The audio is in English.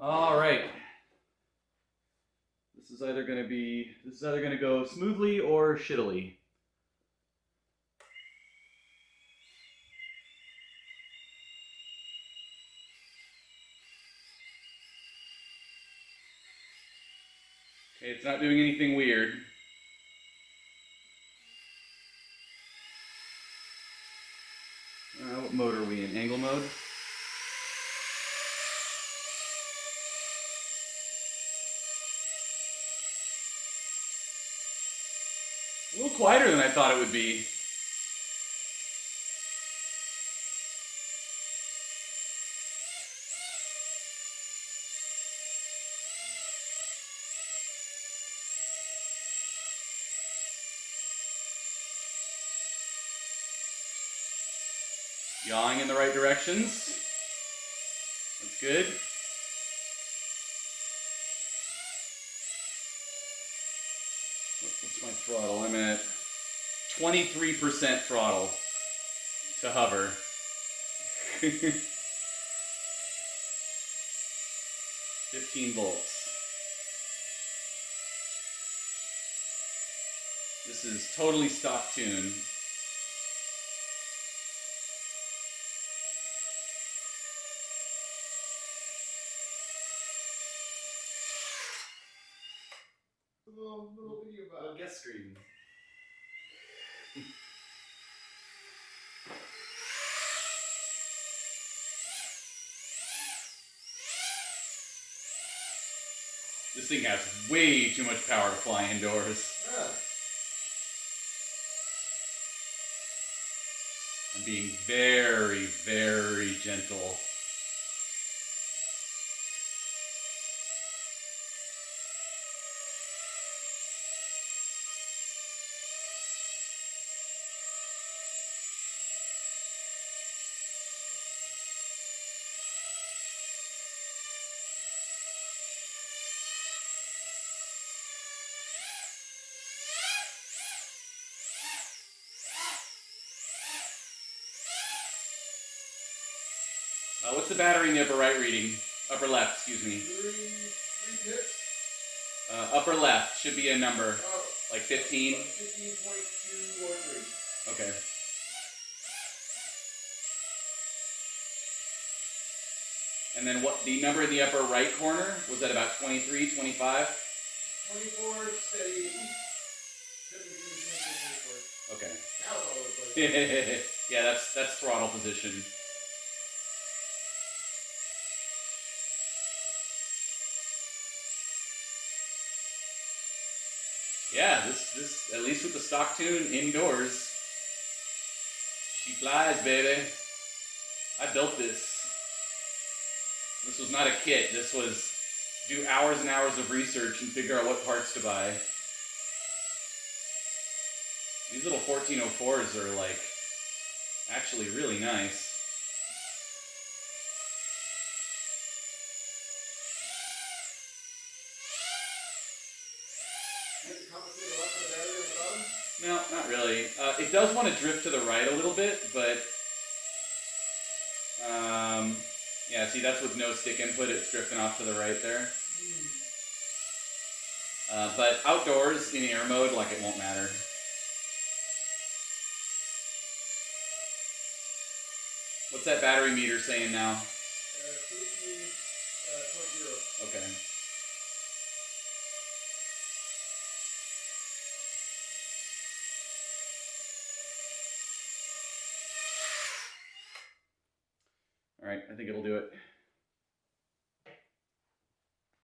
All right. This is either going to go smoothly or shittily. Okay, it's not doing anything weird. What mode are we in? Angle mode? A little quieter than I thought it would be. Yawing in the right directions. That's good. What's my throttle? I'm at 23% throttle to hover. 15 volts. This is totally stock tune. Little video about little guest screen. This thing has way too much power to fly indoors. Yeah. I'm being very, very gentle. What's the battery in the upper right reading? Upper left, excuse me. Three pips. Upper left should be a number, like 15. 15.2 or 3. Okay. And then what? The number in the upper right corner was that about 23, 25? 24 steady. 17, 24. Okay. Now it's all over the place. Yeah, that's throttle position. Yeah, this at least with the stock tune indoors, she flies, baby. I built this. This was not a kit. This was do hours and hours of research and figure out what parts to buy. These little 1404s are like actually really nice. No, not really. It does want to drift to the right a little bit, but yeah, see, that's with no stick input. It's drifting off to the right there. But outdoors in air mode, like, it won't matter. What's that battery meter saying now? 15.0. Okay. All right, I think it'll do it.